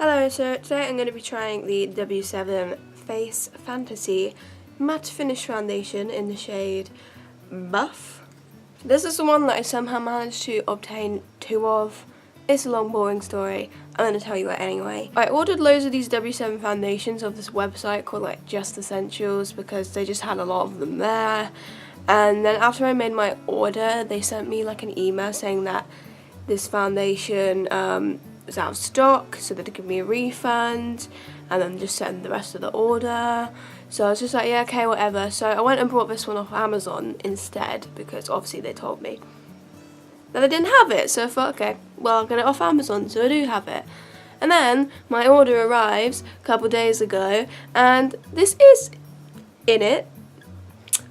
Hello, so today I'm going to be trying the W7 Face Fantasy Matte Finish Foundation in the shade Buff. This is the one that I somehow managed to obtain 2 of. It's a long boring story, I'm going to tell you it anyway. I ordered loads of these W7 foundations off this website called like Just Essentials because they just had a lot of them there. And then after I made my order, they sent me like an email saying that this foundation was out of stock, so they'd give me a refund and then just send the rest of the order. So I was just like, yeah, okay, whatever. So I went and brought this one off Amazon instead because obviously they told me that they didn't have it. So I thought, okay, well, I'll get it off Amazon, so I do have it. And then my order arrives a couple days ago and this is in it.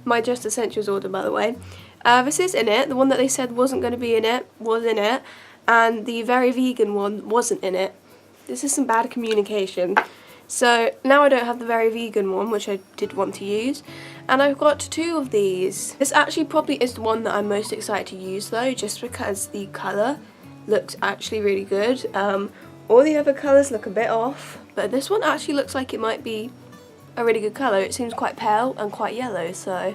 My Just Essentials order, by the way. This is in it. The one that they said wasn't going to be in it was in it. And the very vegan one wasn't in it. This is some bad communication. So now I don't have the very vegan one, which I did want to use, and I've got 2 of these. This actually probably is the one that I'm most excited to use though, just because the colour looks actually really good. All the other colours look a bit off, but this one actually looks like it might be a really good colour. It seems quite pale and quite yellow, so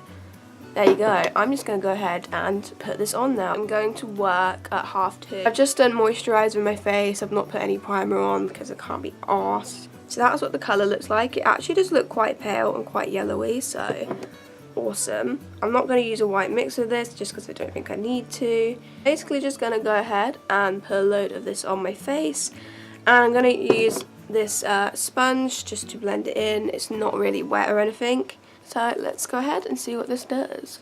there you go. I'm just going to go ahead and put this on now. I'm going to work at 2:30. I've just done moisturiser in my face. I've not put any primer on because I can't be arsed. So that's what the colour looks like. It actually does look quite pale and quite yellowy, so awesome. I'm not going to use a white mix of this just because I don't think I need to. Basically just going to go ahead and put a load of this on my face. And I'm going to use this sponge just to blend it in. It's not really wet or anything. So let's go ahead and see what this does.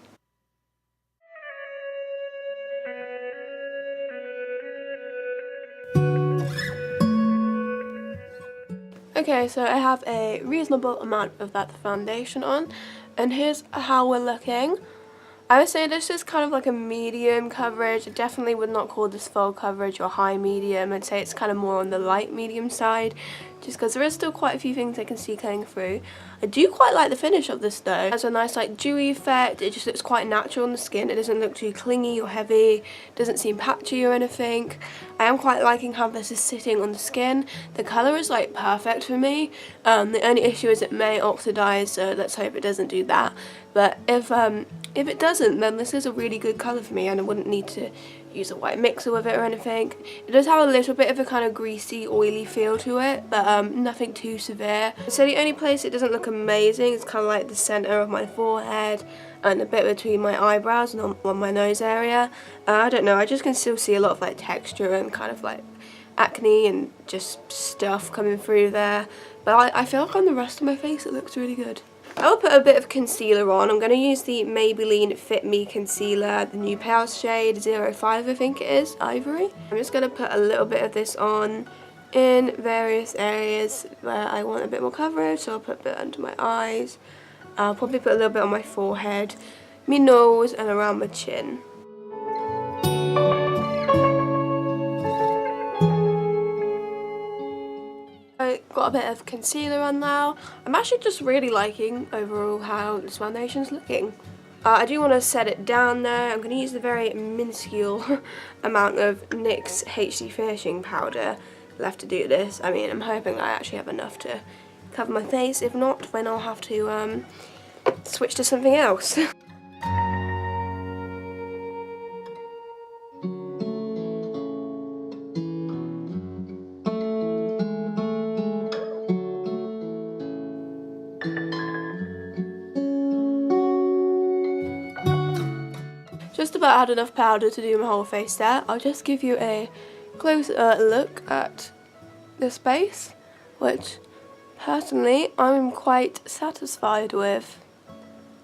Okay, so I have a reasonable amount of that foundation on, and here's how we're looking. I would say this is kind of like a medium coverage. I definitely would not call this full coverage or high medium. I'd say it's kind of more on the light medium side, just because there is still quite a few things I can see coming through. I do quite like the finish of this though. It has a nice like dewy effect. It just looks quite natural on the skin. It doesn't look too clingy or heavy. It doesn't seem patchy or anything. I am quite liking how this is sitting on the skin. The colour is like perfect for me. The only issue is it may oxidize, so let's hope it doesn't do that. But if it doesn't, then this is a really good colour for me and I wouldn't need to use a white mixer with it or anything. It does have a little bit of a kind of greasy, oily feel to it, but nothing too severe. So the only place it doesn't look amazing is kind of like the centre of my forehead and a bit between my eyebrows and on my nose area. I don't know, I just can still see a lot of like texture and kind of like acne and just stuff coming through there. But I feel like on the rest of my face it looks really good. I'll put a bit of concealer on. I'm going to use the Maybelline Fit Me Concealer, the new pale shade 05 I think it is, Ivory. I'm just going to put a little bit of this on in various areas where I want a bit more coverage, so I'll put a bit under my eyes. I'll probably put a little bit on my forehead, my nose and around my chin. I got a bit of concealer on now. I'm actually just really liking overall how this foundation's looking. I do want to set it down there. I'm going to use the very minuscule amount of NYX HD finishing powder left to do this. I mean, I'm hoping I actually have enough to cover my face. If not, then I'll have to switch to something else. Just about had enough powder to do my whole face there. I'll just give you a closer look at this base, which personally I'm quite satisfied with.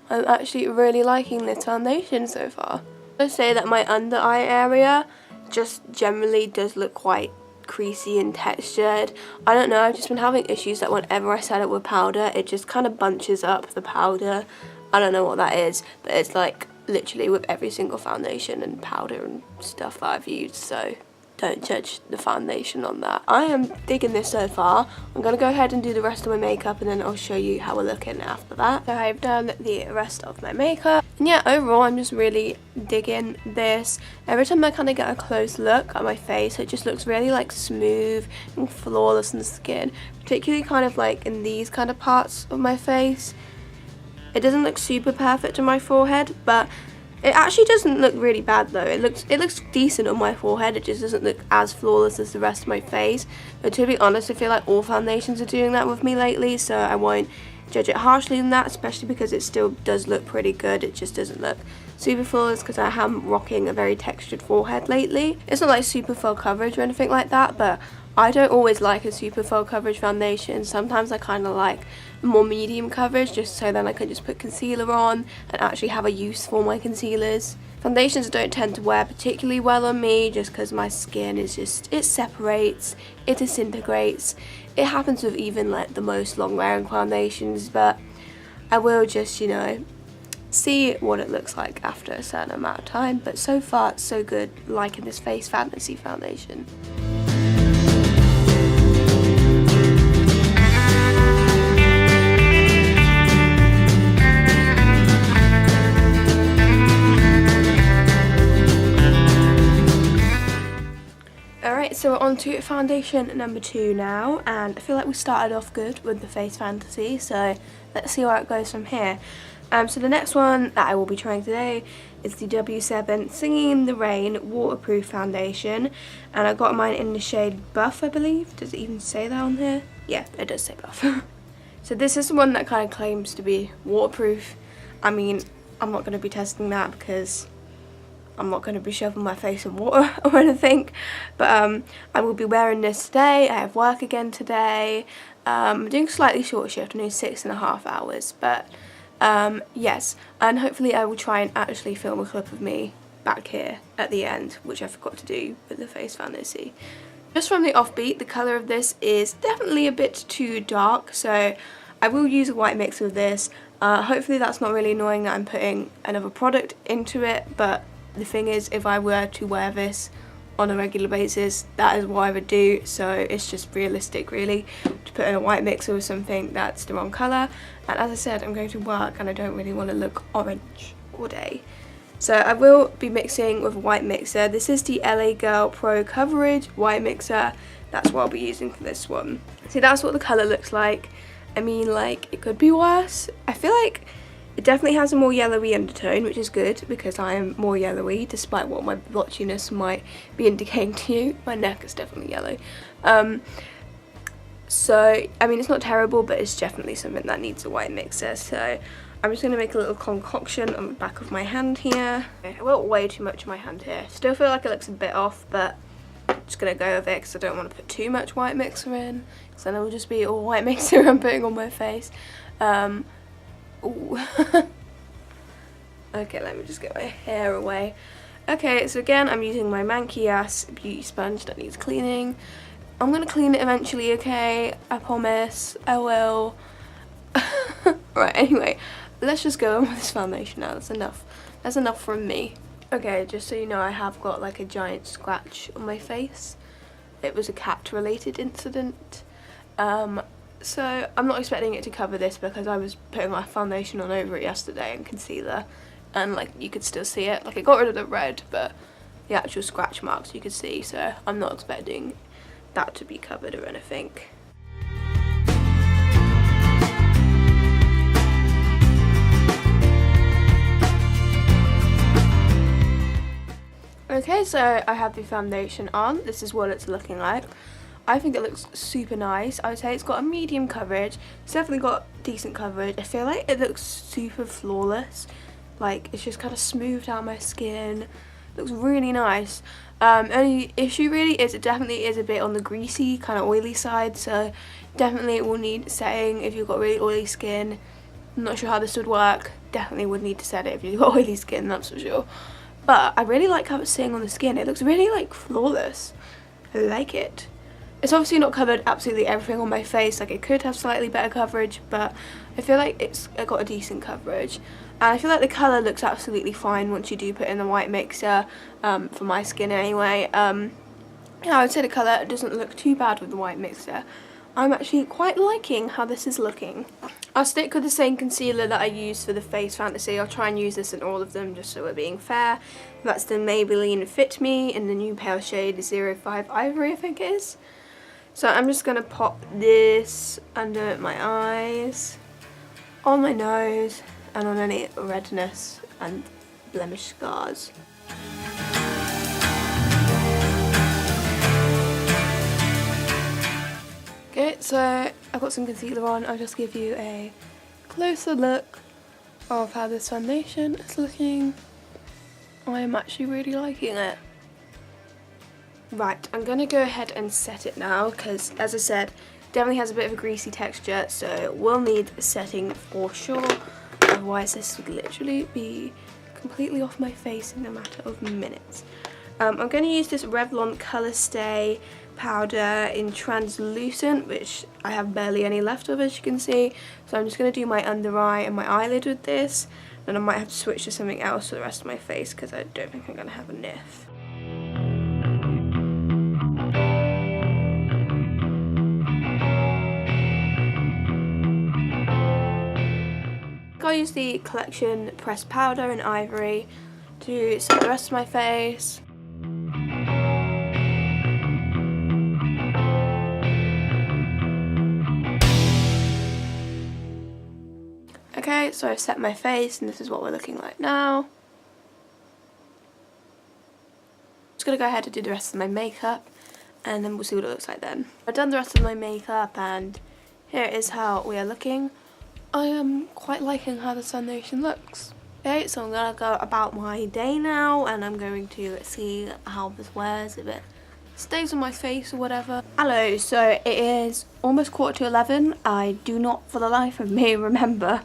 I'm actually really liking this foundation so far. I would say that my under eye area just generally does look quite creasy and textured. I don't know, I've just been having issues that whenever I set it with powder, it just kind of bunches up the powder. I don't know what that is, but it's like literally with every single foundation and powder and stuff that I've used, so don't judge the foundation on that. I am digging this so far. I'm going to go ahead and do the rest of my makeup and then I'll show you how we're looking after that. So I've done the rest of my makeup. And yeah, overall I'm just really digging this. Every time I kind of get a close look at my face, it just looks really like smooth and flawless in the skin, particularly kind of like in these kind of parts of my face. It doesn't look super perfect on my forehead, but it actually doesn't look really bad though. It looks decent on my forehead. It just doesn't look as flawless as the rest of my face. But to be honest, I feel like all foundations are doing that with me lately, so I won't judge it harshly in that, especially because it still does look pretty good. It just doesn't look super flawless because I am rocking a very textured forehead lately. It's not like super full coverage or anything like that, but I don't always like a super full coverage foundation. Sometimes I kind of like more medium coverage, just so then I can just put concealer on and actually have a use for my concealers. Foundations don't tend to wear particularly well on me just because my skin is just, it separates, it disintegrates. It happens with even like the most long wearing foundations, but I will just, you know, see what it looks like after a certain amount of time. But so far it's so good, liking this Face Fantasy foundation. So we're on to foundation number 2 now, and I feel like we started off good with the Face Fantasy, so let's see where it goes from here. So the next one that I will be trying today is the W7 Singing in the Rain Waterproof Foundation, and I got mine in the shade Buff, I believe. Does it even say that on here? Yeah, it does say Buff. So this is the one that kind of claims to be waterproof. I mean, I'm not going to be testing that because I'm not going to be shoving my face in water or anything, but I will be wearing this today. I have work again today. I'm doing a slightly short shift, I'm doing 6.5 hours, but yes, and hopefully I will try and actually film a clip of me back here at the end, which I forgot to do with the Face Fantasy. Just from the offbeat, the colour of this is definitely a bit too dark, so I will use a white mix with this. Hopefully that's not really annoying that I'm putting another product into it, but the thing is, if I were to wear this on a regular basis, that is what I would do, so it's just realistic really to put in a white mixer with something that's the wrong colour. And as I said, I'm going to work and I don't really want to look orange all day. So I will be mixing with a white mixer. This is the LA Girl Pro Coverage white mixer. That's what I'll be using for this one. See, that's what the colour looks like. I mean, like, it could be worse. I feel like it definitely has a more yellowy undertone, which is good because I am more yellowy, despite what my blotchiness might be indicating to you. My neck is definitely yellow. So, I mean, it's not terrible, but it's definitely something that needs a white mixer. So I'm just going to make a little concoction on the back of my hand here. I went way too much on my hand here. Still feel like it looks a bit off, but I'm just going to go with it because I don't want to put too much white mixer in, because then it will just be all white mixer I'm putting on my face. Ooh. Okay, let me just get my hair away. Okay, so again, I'm using my manky ass beauty sponge that needs cleaning. I'm gonna clean it eventually, okay? I promise, I will. Right, anyway, let's just go on with this foundation now. That's enough. That's enough from me. Okay, just so you know, I have got like a giant scratch on my face. It was a cat-related incident. So I'm not expecting it to cover this because I was putting my foundation on over it yesterday and concealer, and like you could still see it. Like, it got rid of the red, but the actual scratch marks you could see, so I'm not expecting that to be covered or anything. Okay, so I have the foundation on. This is what it's looking like. I think it looks super nice. I would say it's got a medium coverage. It's definitely got decent coverage. I feel like it looks super flawless. Like, it's just kind of smoothed out my skin. It looks really nice. Only issue really is it definitely is a bit on the greasy, kind of oily side. So definitely it will need setting if you've got really oily skin. I'm not sure how this would work. Definitely would need to set it if you've got oily skin, that's for sure. But I really like how it's sitting on the skin. It looks really like flawless. I like it. It's obviously not covered absolutely everything on my face, like it could have slightly better coverage, but I feel like it's got a decent coverage. And I feel like the colour looks absolutely fine once you do put in the white mixer, for my skin anyway. Yeah, I would say the colour doesn't look too bad with the white mixer. I'm actually quite liking how this is looking. I'll stick with the same concealer that I used for the Face Fantasy. I'll try and use this in all of them just so we're being fair. That's the Maybelline Fit Me in the new pale shade 05 Ivory, I think it is. So I'm just going to pop this under my eyes, on my nose, and on any redness and blemish scars. Okay, so I've got some concealer on. I'll just give you a closer look of how this foundation is looking. I am actually really liking it. Right, I'm going to go ahead and set it now because, as I said, definitely has a bit of a greasy texture, so we'll need setting for sure. Otherwise this would literally be completely off my face in a matter of minutes. I'm going to use this Revlon Colour Stay powder in translucent, which I have barely any left of, as you can see. So I'm just going to do my under eye and my eyelid with this. Then I might have to switch to something else for the rest of my face because I don't think I'm going to have enough. I'll use the Collection pressed powder in Ivory to set the rest of my face. Okay, so I've set my face and this is what we're looking like now. I'm just going to go ahead and do the rest of my makeup and then we'll see what it looks like then. I've done the rest of my makeup and here is how we are looking. I am quite liking how the foundation looks. Okay, so I'm going to go about my day now and I'm going to see how this wears, if it stays on my face or whatever. Hello, so it is almost 11:15. I do not for the life of me remember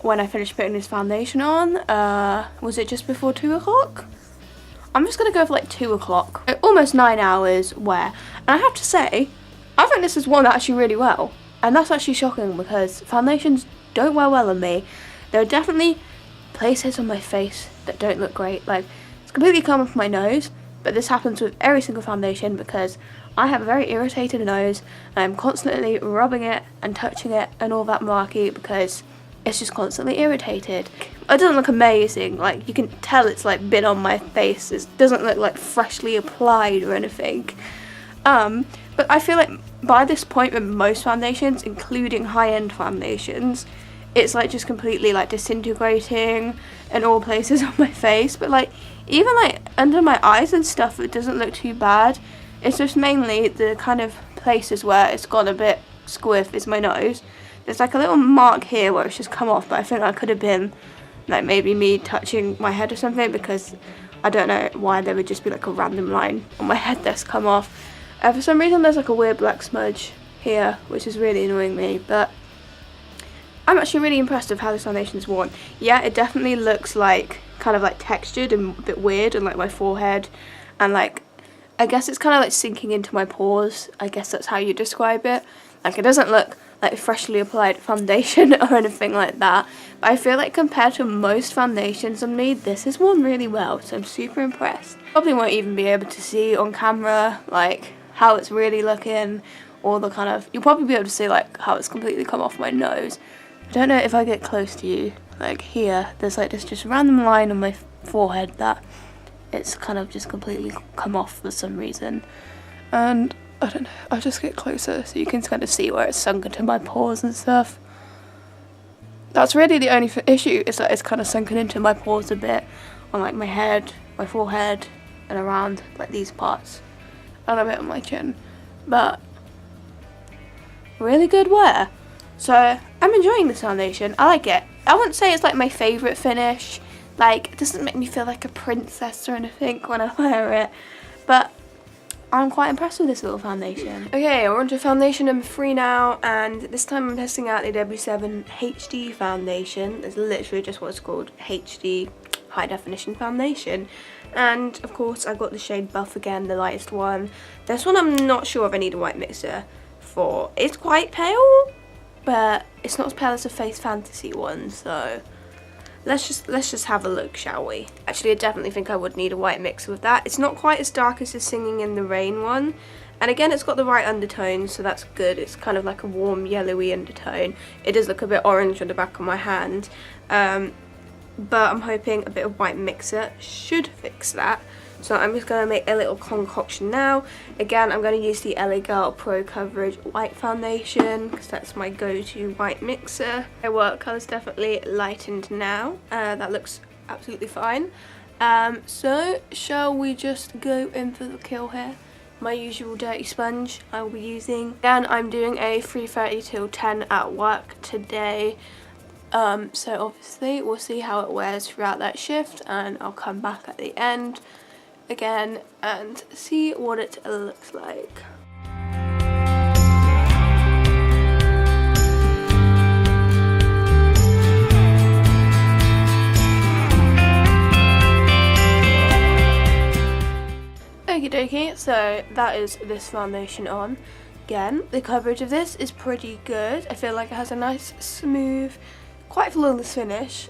when I finished putting this foundation on. Was it just before 2 o'clock? I'm just going to go for like 2 o'clock. Almost 9 hours wear. And I have to say, I think this has worn actually really well. And that's actually shocking because foundations don't wear well on me. There are definitely places on my face that don't look great. Like, it's completely come off my nose. But this happens with every single foundation because I have a very irritated nose and I'm constantly rubbing it and touching it and all that malarkey because it's just constantly irritated. It doesn't look amazing, like you can tell it's like been on my face. It doesn't look like freshly applied or anything. But I feel like by this point with most foundations, including high-end foundations, it's like just completely like disintegrating in all places on my face. But like even like under my eyes and stuff, it doesn't look too bad. It's just mainly the kind of places where it's gone a bit squiff is my nose. There's like a little mark here where it's just come off, but I think that could have been like maybe me touching my head or something because I don't know why there would just be like a random line on my head that's come off. For some reason there's like a weird black smudge here which is really annoying me, but I'm actually really impressed with how this foundation is worn. Yeah, it definitely looks like kind of like textured and a bit weird on like my forehead, and like I guess it's kind of like sinking into my pores. I guess that's how you describe it. Like it doesn't look like freshly applied foundation or anything like that, but I feel like compared to most foundations on me, this is worn really well, so I'm super impressed. Probably won't even be able to see on camera like how it's really looking, or the kind of, you'll probably be able to see like how it's completely come off my nose. I don't know if I get close to you, like here, there's like this just random line on my forehead that it's kind of just completely come off for some reason. And I don't know, I'll just get closer so you can kind of see where it's sunk into my pores and stuff. That's really the only issue, is that it's kind of sunken into my pores a bit on like my head, my forehead, and around like these parts, and a bit on my chin. But really good wear. So I'm enjoying this foundation. I like it. I wouldn't say it's like my favourite finish. Like, it doesn't make me feel like a princess or anything when I wear it. But I'm quite impressed with this little foundation. Okay, we're on to foundation number 3 now. And this time I'm testing out the W7 HD foundation. It's literally just what it's called, HD High Definition Foundation. And of course I got the shade Buff again, the lightest one. This one I'm not sure if I need a white mixer for. It's quite pale, but it's not as pale as the Face Fantasy one, so let's just have a look, shall we? Actually, I definitely think I would need a white mixer with that. It's not quite as dark as the Singing in the Rain one, And again, it's got the right undertone, so that's good. It's kind of like a warm yellowy undertone. It does look a bit orange on the back of my hand, but I'm hoping a bit of white mixer should fix that. So I'm just going to make a little concoction now. Again, I'm going to use the LA Girl Pro Coverage White Foundation because that's my go-to white mixer. My work colour's definitely lightened now. That looks absolutely fine. So shall we just go in for the kill here? My usual dirty sponge I will be using. Again, I'm doing a 3:30 till 10 at work today. So obviously we'll see how it wears throughout that shift, and I'll come back at the end again and see what it looks like. Okie dokie, so that is this foundation on. Again, the coverage of this is pretty good. I feel like it has a nice, smooth, quite flawless finish.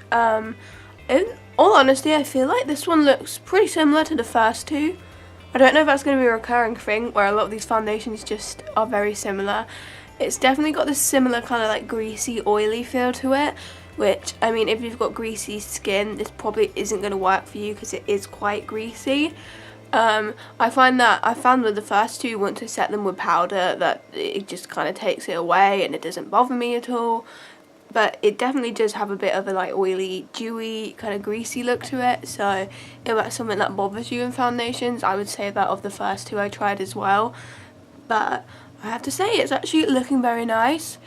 In all honesty, I feel like this one looks pretty similar to the first two. I don't know if that's going to be a recurring thing where a lot of these foundations just are very similar. It's definitely got this similar kind of like greasy, oily feel to it, which, I mean, if you've got greasy skin, this probably isn't going to work for you because it is quite greasy. I found with the first two, once I set them with powder, that it just kind of takes it away and it doesn't bother me at all. But it definitely does have a bit of a like oily, dewy, kind of greasy look to it. So if that's something that bothers you in foundations, I would say that of the first two I tried as well. But I have to say it's actually looking very nice,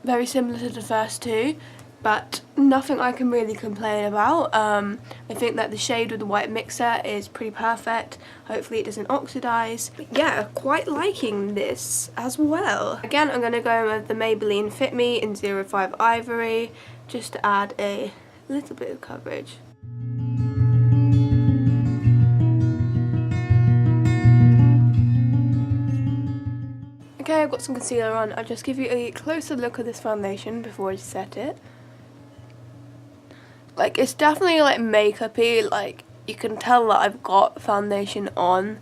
very similar to the first two, but nothing I can really complain about. I think that the shade with the white mixer is pretty perfect. Hopefully it doesn't oxidize. But yeah, quite liking this as well. Again, I'm going to go with the Maybelline Fit Me in 05 Ivory, just to add a little bit of coverage. Okay, I've got some concealer on. I'll just give you a closer look at this foundation before I set it. Like, it's definitely like makeup-y, like you can tell that I've got foundation on,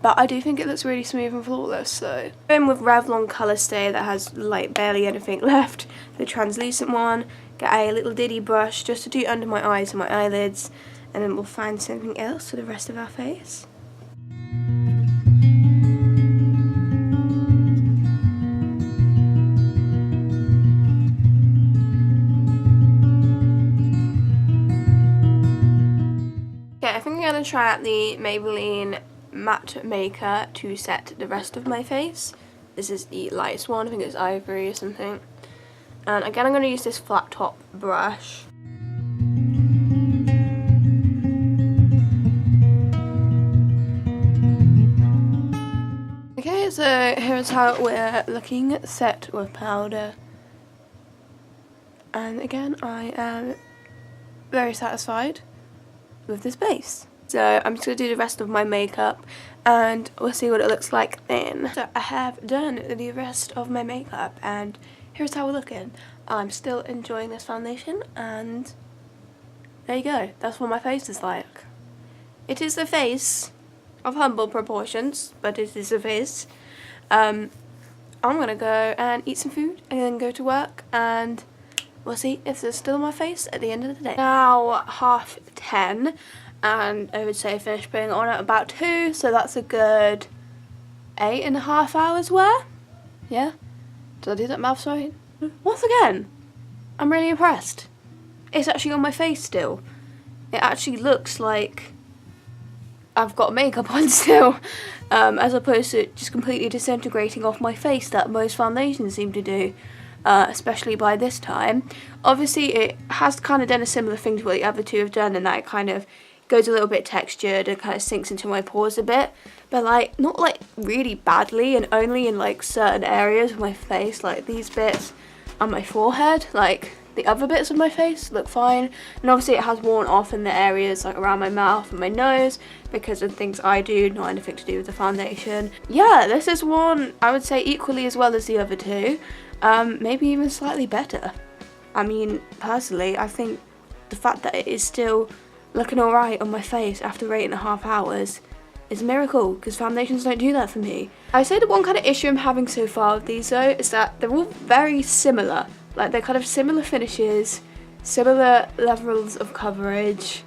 but I do think it looks really smooth and flawless. So I'm with Revlon Colour Stay that has like barely anything left, the translucent one. Get a little diddy brush just to do under my eyes and my eyelids, and then we'll find something else for the rest of our face. Okay, I think I'm going to try out the Maybelline Matte Maker to set the rest of my face. This is the lightest one, I think it's ivory or something. And again, I'm going to use this flat top brush. Okay, so here's how we're looking set with powder. And again, I am very satisfied with this base. So I'm just going to do the rest of my makeup and we'll see what it looks like then. So I have done the rest of my makeup and here's how we're looking. I'm still enjoying this foundation and there you go. That's what my face is like. It is a face of humble proportions, but it is a face. I'm going to go and eat some food and then go to work, and we'll see if there's still on my face at the end of the day. Now 10:30, and I would say I finished putting it on at about 2, so that's a good 8.5 hours wear. Yeah? Did I do that maths right? Once again, I'm really impressed. It's actually on my face still. It actually looks like I've got makeup on still, as opposed to just completely disintegrating off my face that most foundations seem to do. Especially by this time. Obviously it has kind of done a similar thing to what the other two have done, and that it kind of goes a little bit textured and kind of sinks into my pores a bit, but like not like really badly, and only in like certain areas of my face, like these bits on my forehead. Like the other bits of my face look fine, and obviously it has worn off in the areas like around my mouth and my nose because of things I do, not anything to do with the foundation. Yeah, this is worn, I would say, equally as well as the other two. Maybe even slightly better. I mean, personally, I think the fact that it is still looking alright on my face after 8.5 hours is a miracle, because foundations don't do that for me. I say the one kind of issue I'm having so far with these though is that they're all very similar. Like, they're kind of similar finishes, similar levels of coverage,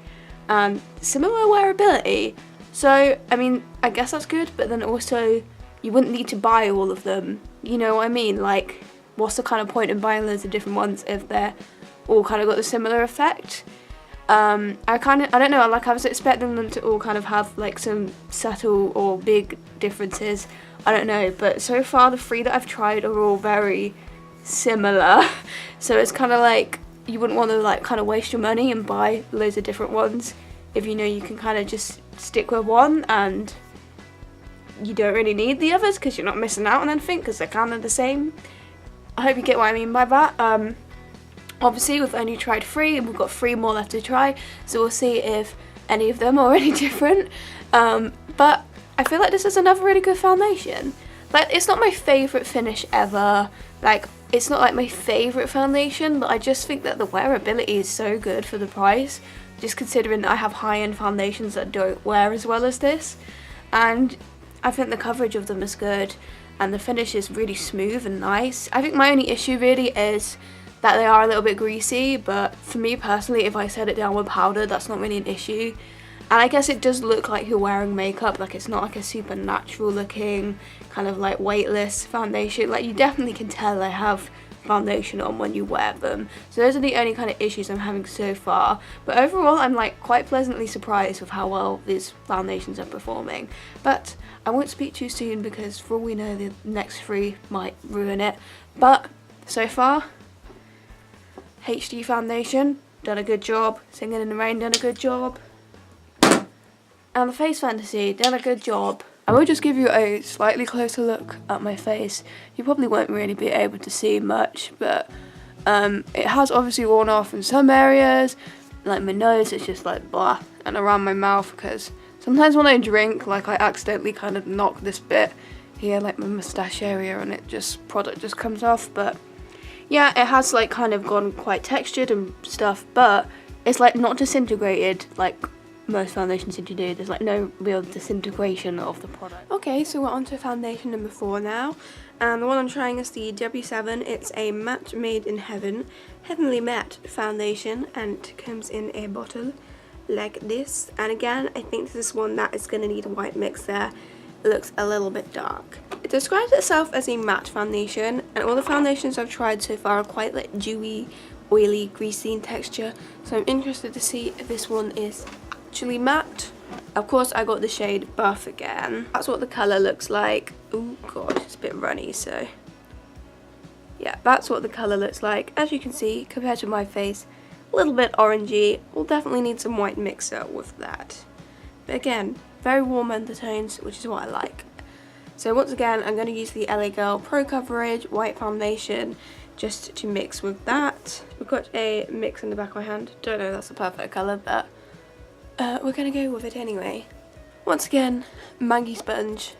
and similar wearability. So, I mean, I guess that's good, but then also, you wouldn't need to buy all of them. You know what I mean? Like, what's the kind of point in buying loads of different ones if they're all kind of got the similar effect? I don't know, like, I was expecting them to all kind of have like some subtle or big differences. I don't know, but so far the 3 that I've tried are all very similar. So it's kind of like, you wouldn't want to like kind of waste your money and buy loads of different ones if you know you can kind of just stick with one and you don't really need the others because you're not missing out on anything because they're kind of the same. I hope you get what I mean by that. Obviously we've only tried 3 and we've got 3 more left to try, so we'll see if any of them are any different. But I feel like this is another really good foundation. Like, it's not my favourite finish ever, like, it's not like my favourite foundation, but I just think that the wearability is so good for the price, just considering that I have high-end foundations that don't wear as well as this. And I think the coverage of them is good, and the finish is really smooth and nice. I think my only issue really is that they are a little bit greasy, but for me personally, if I set it down with powder, that's not really an issue. And I guess it does look like you're wearing makeup, like it's not like a super natural looking, kind of like weightless foundation. Like, you definitely can tell I have foundation on when you wear them. So those are the only kind of issues I'm having so far. But overall, I'm like quite pleasantly surprised with how well these foundations are performing. But I won't speak too soon because for all we know, the next 3 might ruin it. But so far, HD foundation, done a good job. Singing in the Rain, done a good job. And the Face Fantasy, done a good job. I will just give you a slightly closer look at my face. You probably won't really be able to see much, but it has obviously worn off in some areas. Like my nose is just like blah, and around my mouth, because sometimes when I drink, like I accidentally kind of knock this bit here, like my moustache area, and product just comes off. But yeah, it has like kind of gone quite textured and stuff, but it's like not disintegrated like most foundations seem to do. There's like no real disintegration of the product. Okay, so we're on to foundation number 4 now, and the one I'm trying is the W7. It's a matte made in heaven, heavenly matte foundation, and it comes in a bottle like this. And again, I think this is one that is going to need a white mix there. It looks a little bit dark. It describes itself as a matte foundation, and all the foundations I've tried so far are quite like dewy, oily, greasy in texture, so I'm interested to see if this one is actually matte. Of course, I got the shade Buff again. That's what the colour looks like. Oh god, it's a bit runny, so yeah, that's what the colour looks like. As you can see, compared to my face, a little bit orangey. We'll definitely need some white mixer with that. But again, very warm undertones, which is what I like. So once again, I'm going to use the LA Girl Pro Coverage White Foundation just to mix with that. We've got a mix in the back of my hand. Don't know if that's the perfect colour, but we're going to go with it anyway. Once again, Maggie Sponge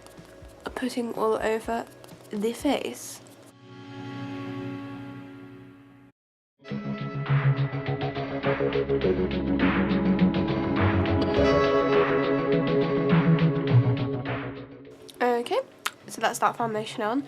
putting all over the face. Okay, so that's that foundation on.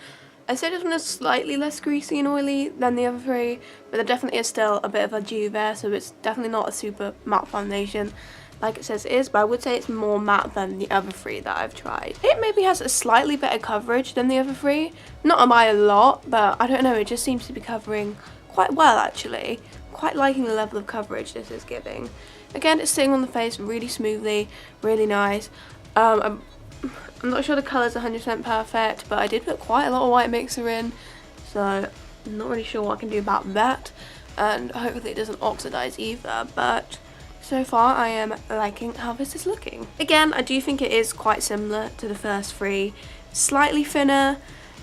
I said this one is slightly less greasy and oily than the other 3, but there definitely is still a bit of a dew there, so it's definitely not a super matte foundation like it says it is, but I would say it's more matte than the other 3 that I've tried. It maybe has a slightly better coverage than the other 3, not by a lot, but I don't know, it just seems to be covering quite well actually. Quite liking the level of coverage this is giving. Again, it's sitting on the face really smoothly, really nice. I'm not sure the colour's 100% perfect, but I did put quite a lot of white mixer in, so I'm not really sure what I can do about that, and hopefully it doesn't oxidize either, but so far I am liking how this is looking. Again, I do think it is quite similar to the first 3, slightly thinner,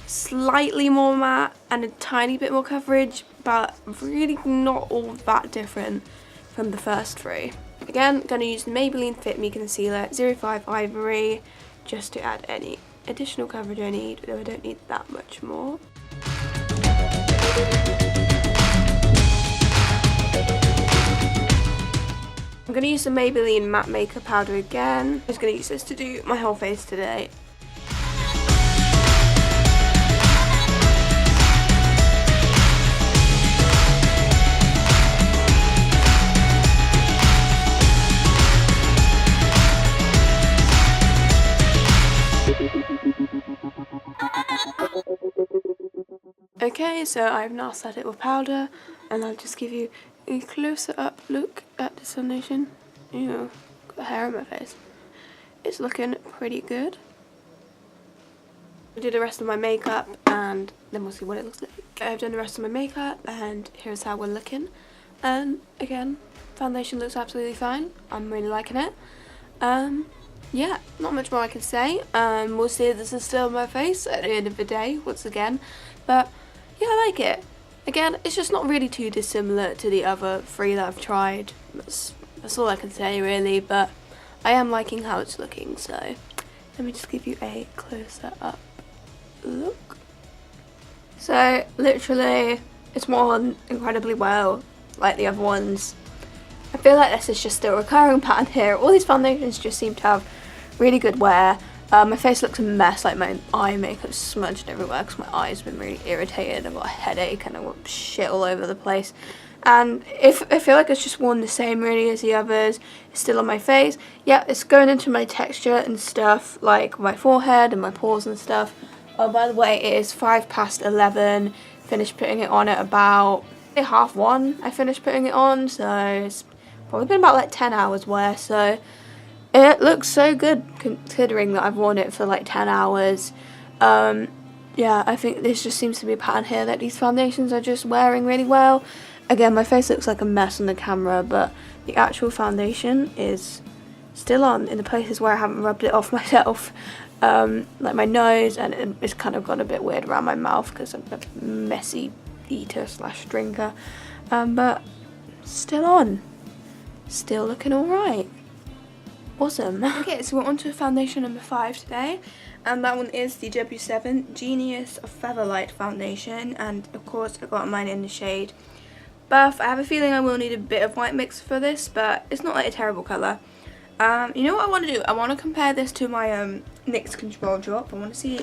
slightly more matte, and a tiny bit more coverage, but really not all that different from the first 3. Again, going to use the Maybelline Fit Me Concealer 05 Ivory just to add any additional coverage I need, though I don't need that much more. I'm going to use the Maybelline matte makeup powder again. I'm just going to use this to do my whole face today. Okay, so I've now set it with powder, and I'll just give you a closer up look at this foundation. Ew, got hair on my face. It's looking pretty good. I'll do the rest of my makeup and then we'll see what it looks like. I've done the rest of my makeup and here's how we're looking. And again, foundation looks absolutely fine. I'm really liking it. Yeah, not much more I can say. We'll see if this is still on my face at the end of the day, once again. But yeah, I like it. Again, it's just not really too dissimilar to the other three that I've tried. That's all I can say really, but I am liking how it's looking, so let me just give you a closer up look. So literally, it's worn incredibly well, like the other ones. I feel like this is just a recurring pattern here. All these foundations just seem to have really good wear. My face looks a mess, like my eye makeup's smudged everywhere because my eye's been really irritated. I've got a headache and I've got shit all over the place. And if I feel like it's just worn the same really as the others, it's still on my face. Yeah, it's going into my texture and stuff, like my forehead and my pores and stuff. Oh, by the way, it is 11:05. Finished putting it on at about 1:30. I finished putting it on, so it's probably been about like 10 hours wear, so it looks so good considering that I've worn it for like 10 hours. Yeah, I think this just seems to be a pattern here that these foundations are just wearing really well. Again, my face looks like a mess on the camera, but the actual foundation is still on in the places where I haven't rubbed it off myself. Like my nose, and it's kind of got a bit weird around my mouth because I'm a messy eater / drinker. But still on. Still looking alright. Awesome. Okay, so we're on to foundation number 5 today, and that one is the W7 Genius Featherlight foundation, and of course I got mine in the shade Buff. I have a feeling I will need a bit of white mix for this, but it's not like a terrible colour. You know what I want to do? I want to compare this to my NYX Control Drop. I want to see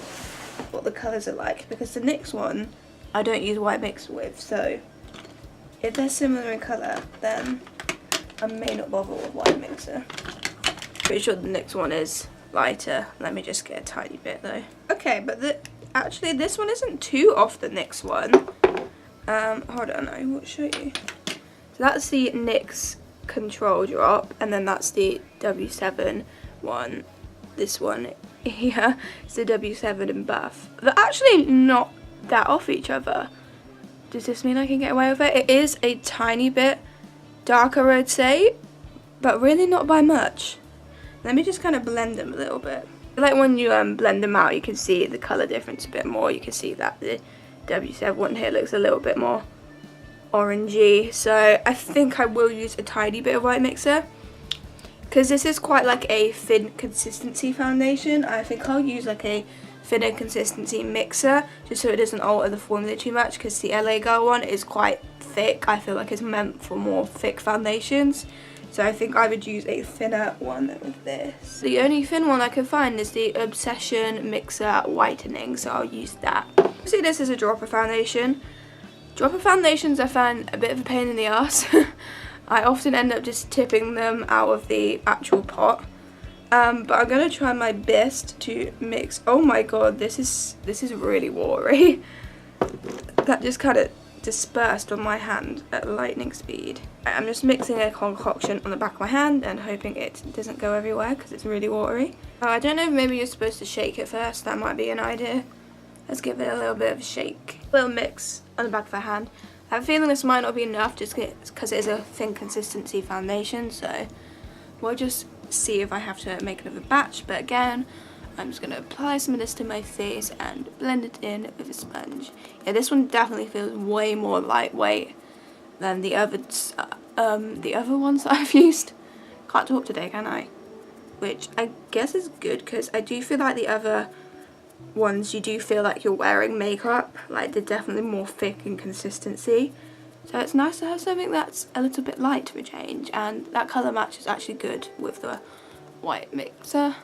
what the colours are like, because the NYX one I don't use white mix with, so if they're similar in colour then I may not bother with white mixer. Pretty sure the NYX one is lighter. Let me just get a tiny bit though. Okay, but actually this one isn't too off the NYX one. Hold on, I will show you. So that's the NYX Control Drop, and then that's the W7 one. This one here is the W7 in Buff. They're actually not that off each other. Does this mean I can get away with it? It is a tiny bit darker, I'd say, but really not by much. Let me just kind of blend them a little bit. Like when you blend them out, you can see the colour difference a bit more. You can see that the W7 one here looks a little bit more orangey. So I think I will use a tiny bit of white mixer, because this is quite like a thin consistency foundation. I think I'll use like a thinner consistency mixer just so it doesn't alter the formula too much, because the LA Girl one is quite thick. I feel like it's meant for more thick foundations. So I think I would use a thinner one with this. The only thin one I can find is the Obsession Mixer Whitening, so I'll use that. See, this is a dropper foundation. Dropper foundations I find a bit of a pain in the ass. I often end up just tipping them out of the actual pot. But I'm going to try my best to mix. Oh my god, this is really watery. That just kind of dispersed on my hand at lightning speed. I'm just mixing a concoction on the back of my hand and hoping it doesn't go everywhere because it's really watery. I don't know if maybe you're supposed to shake it first. That might be an idea. Let's give it a little bit of a shake. A little mix on the back of the hand. I have a feeling this might not be enough just because it is a thin consistency foundation, so we'll just see if I have to make another batch. But again, I'm just going to apply some of this to my face and blend it in with a sponge. Yeah, this one definitely feels way more lightweight than the other ones that I've used. Can't talk today, can I? Which I guess is good, because I do feel like the other ones you do feel like you're wearing makeup. Like, they're definitely more thick in consistency. So it's nice to have something that's a little bit light for a change, and that colour match is actually good with the white mixer.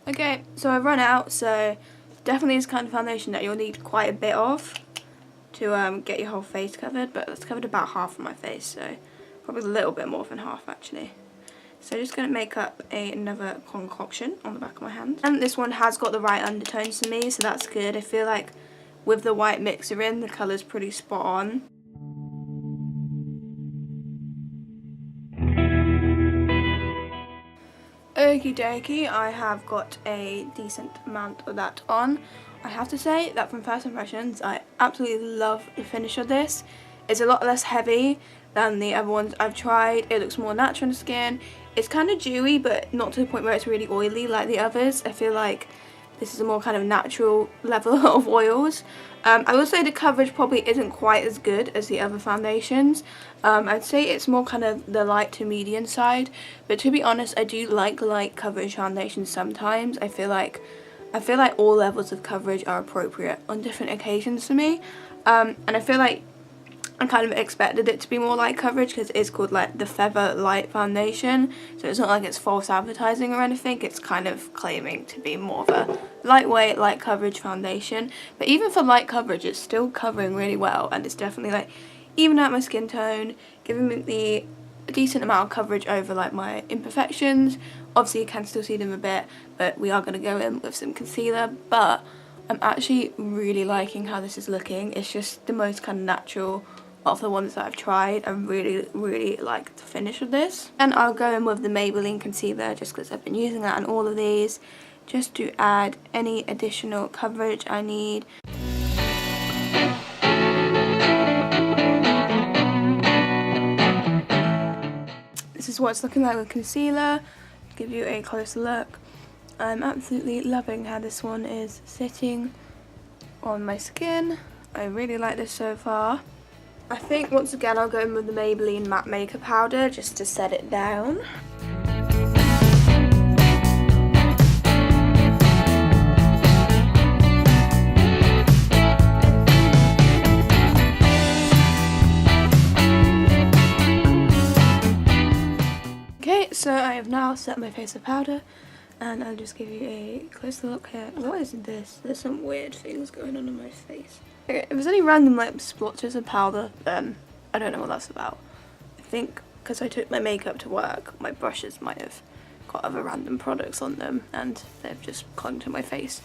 Okay, so I've run out, so definitely this kind of foundation that you'll need quite a bit of to get your whole face covered, but that's covered about half of my face, so probably a little bit more than half actually. So just going to make up another concoction on the back of my hand. And this one has got the right undertones to me, so that's good. I feel like with the white mixer in, the colour's pretty spot on. Okie dokie, I have got a decent amount of that on. I have to say that from first impressions, I absolutely love the finish of this. It's a lot less heavy than the other ones I've tried. It looks more natural on the skin. It's kind of dewy, but not to the point where it's really oily like the others. I feel like this is a more kind of natural level of oils. I will say the coverage probably isn't quite as good as the other foundations. I'd say it's more kind of the light to medium side, but to be honest, I do like light coverage foundations sometimes. I feel like all levels of coverage are appropriate on different occasions for me, and I feel like I kind of expected it to be more light coverage because it is called like the Feather Light Foundation, so it's not like it's false advertising or anything. It's kind of claiming to be more of a lightweight, light coverage foundation, but even for light coverage it's still covering really well, and it's definitely like even out my skin tone, giving me the decent amount of coverage over like my imperfections. Obviously you can still see them a bit, but we are going to go in with some concealer. But I'm actually really liking how this is looking. It's just the most kind of natural of the ones that I've tried. I really like the finish of this. And I'll go in with the Maybelline concealer just because I've been using that on all of these, just to add any additional coverage I need. This is what it's looking like with concealer. To give you a closer look, I'm absolutely loving how this one is sitting on my skin. I really like this so far. I think once again I'll go in with the Maybelline matte makeup powder just to set it down. Okay, so I have now set my face with powder, and I'll just give you a closer look here. What is this? There's some weird things going on my face. Okay, if there's any random like splotches of powder, then I don't know what that's about. I think because I took my makeup to work, my brushes might have got other random products on them and they've just clung to my face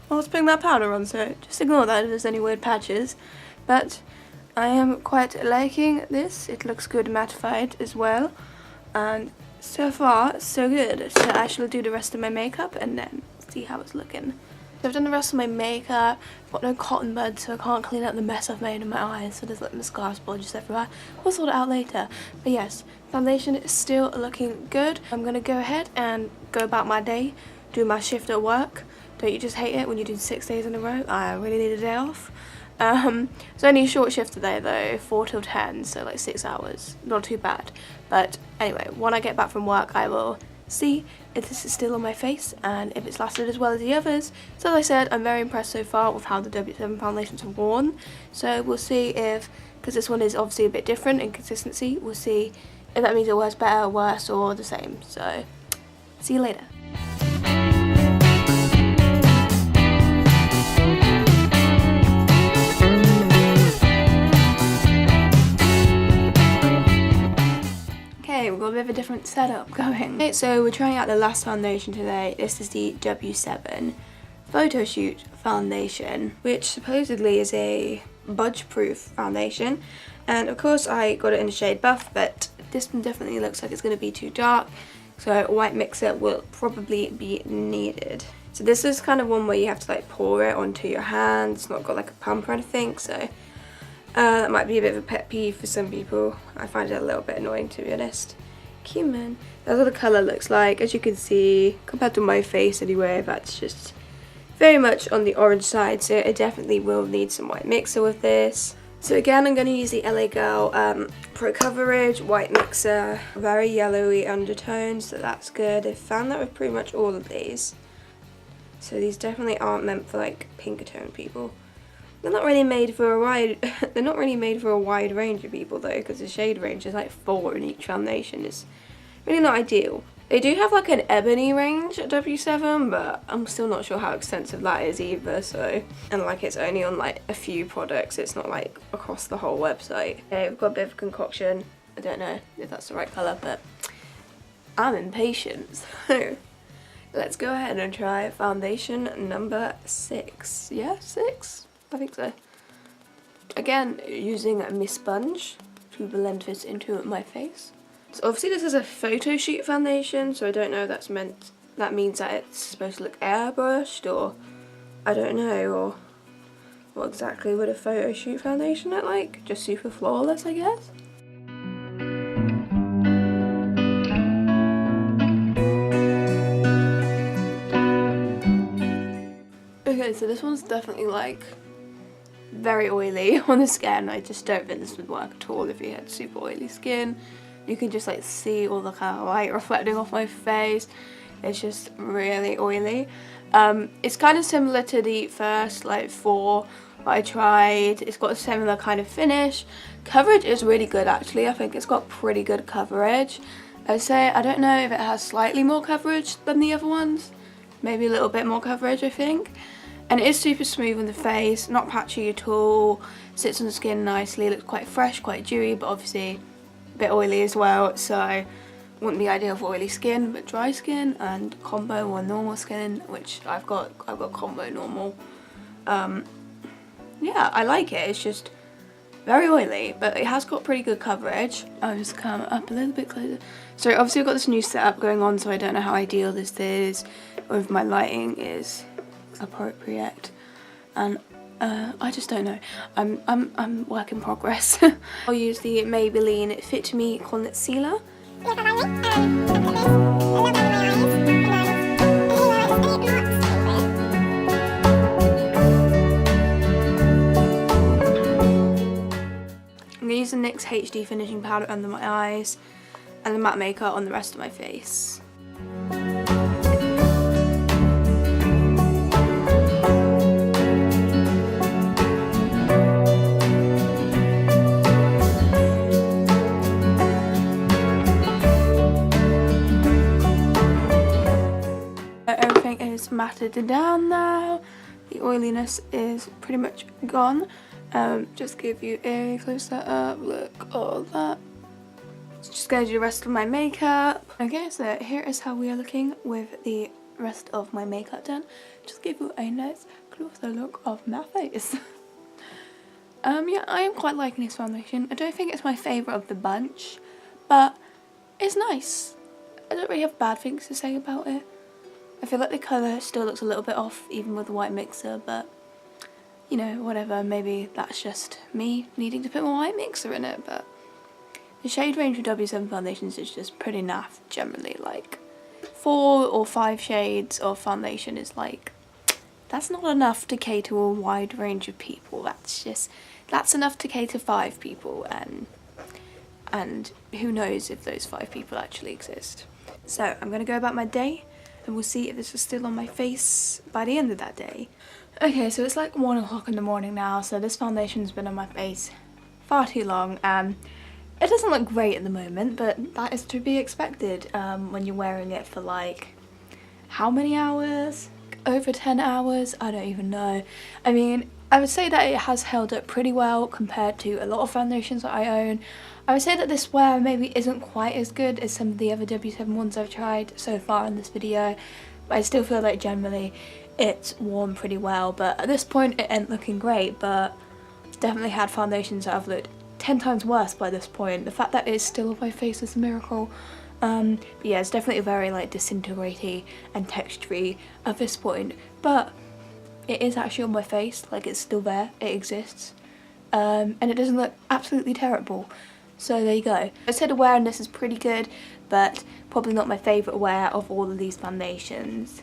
while I was putting that powder on, so just ignore that if there's any weird patches. But I am quite liking this. It looks good mattified as well, and so far so good. So I shall do the rest of my makeup and then see how it's looking. So I've done the rest of my makeup. I've got no cotton buds, so I can't clean up the mess I've made in my eyes, so there's like mascara sponges everywhere. We'll sort it out later. But yes, foundation is still looking good. I'm gonna go ahead and go about my day, do my shift at work. Don't you just hate it when you do 6 days in a row? I really need a day off. It's only a short shift today though, 4 till 10, so like 6 hours. Not too bad. But anyway, when I get back from work, I will see if this is still on my face and if it's lasted as well as the others. So as I said, I'm very impressed so far with how the W7 foundations have worn. So we'll see if, because this one is obviously a bit different in consistency, we'll see if that means it wears better, worse, or the same. So see you later. We've got a bit of a different setup going. Okay, so we're trying out the last foundation today. This is the W7 Photoshoot foundation, which supposedly is a budge-proof foundation. And of course I got it in the shade Buff, but this one definitely looks like it's going to be too dark, so a white mixer will probably be needed. So this is kind of one where you have to like pour it onto your hand. It's not got like a pump or anything, so that might be a bit of a pet peeve for some people. I find it a little bit annoying, to be honest. Cumin. That's what the colour looks like. As you can see, compared to my face anyway, that's just very much on the orange side, so I definitely will need some white mixer with this. So again, I'm going to use the LA Girl Pro Coverage White Mixer. Very yellowy undertones, so that's good. I found that with pretty much all of these. So these definitely aren't meant for like pinker tone people. They're not really made for a wide they're not really made for a wide range of people though, because the shade range is like 4 in each foundation. It's really not ideal. They do have like an ebony range at W7, but I'm still not sure how extensive that is either, so. And like it's only on like a few products, it's not like across the whole website. Okay, we've got a bit of concoction. I don't know if that's the right colour, but I'm impatient, so let's go ahead and try foundation number 6. Yeah, 6? I think so. Again, using my sponge to blend this into my face. So obviously this is a Photoshoot foundation, so I don't know if that means that it's supposed to look airbrushed, or I don't know, or what exactly would a Photoshoot foundation look like? Just super flawless, I guess? Okay, so this one's definitely like very oily on the skin. I just don't think this would work at all if you had super oily skin. You can just like see all the kind of light reflecting off my face. It's just really oily. It's kind of similar to the first like 4 that I tried. It's got a similar kind of finish. Coverage is really good actually. I think it's got pretty good coverage. I'd say, I don't know if it has slightly more coverage than the other ones. Maybe a little bit more coverage, I think. And it is super smooth on the face, not patchy at all. Sits on the skin nicely, looks quite fresh, quite dewy, but obviously a bit oily as well, so wouldn't be ideal for oily skin, but dry skin and combo or normal skin, which I've got combo normal. Yeah, I like it. It's just very oily, but it has got pretty good coverage. I'll just come up a little bit closer. So obviously I've got this new setup going on, so I don't know how ideal this is, or if my lighting is appropriate, and I just don't know. I'm work in progress. I'll use the Maybelline Fit Me Concealer. I'm going to use the NYX HD finishing powder under my eyes and the matte makeup on the rest of my face. Everything is matted down now. The oiliness is pretty much gone. Just give you a closer up look of that. Just going to do the rest of my makeup. Okay, so here is how we are looking with the rest of my makeup done. Just give you a nice closer look of my face. Yeah, I am quite liking this foundation. I don't think it's my favourite of the bunch, but it's nice. I don't really have bad things to say about it. I feel like the colour still looks a little bit off even with the white mixer, but you know, whatever, maybe that's just me needing to put more white mixer in it, but the shade range for W7 foundations is just pretty naff generally. Like 4 or 5 shades of foundation is like, that's not enough to cater to a wide range of people. That's enough to cater 5 people, and who knows if those 5 people actually exist. So I'm gonna go about my day, and we'll see if this is still on my face by the end of that day. Okay, so it's like 1 o'clock in the morning now, so this foundation's been on my face far too long. It doesn't look great at the moment, but that is to be expected when you're wearing it for like, how many hours? Over 10 hours? I don't even know. I mean, I would say that it has held up pretty well compared to a lot of foundations that I own. I would say that this wear maybe isn't quite as good as some of the other W7 ones I've tried so far in this video, but I still feel like generally it's worn pretty well. But at this point it ain't looking great, but definitely had foundations that have looked 10 times worse by this point. The fact that it's still on my face is a miracle. But yeah, it's definitely very like disintegrating and textury at this point, but it is actually on my face, like it's still there, it exists, and it doesn't look absolutely terrible. So there you go. I said the wear on this is pretty good, but probably not my favourite wear of all of these foundations.